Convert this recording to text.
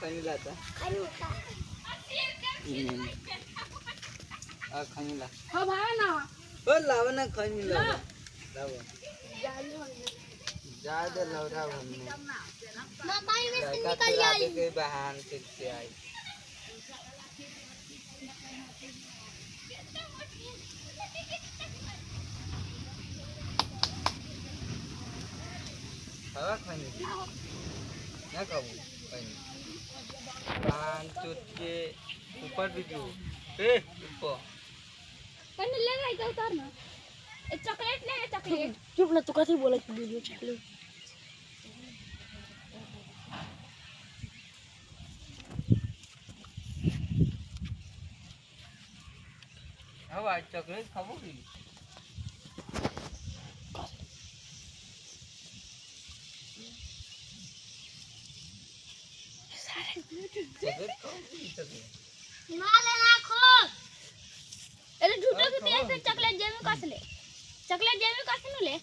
खनीला था आ खनीला हां भाई ना ओ लाव ना खनीला लाव जा दे लौरा हमने ना पानी में से लड़का निकल चुरा आई के बहान से आई हवा खनी ना खाऊ खनी पान चुट के ऊपर भी जो ए ऊपर कने ले गई तो उतार ना ए चॉकलेट ले चॉकलेट चुप ना तू कथी बोले वीडियो चालू हवा चॉकलेट खाबो की चॉकलेट खाओ की चॉकलेट ना लेना खो अरे झूठो की तेरे से चॉकलेट जेमी कस ले चॉकलेट जेमी कस नु ले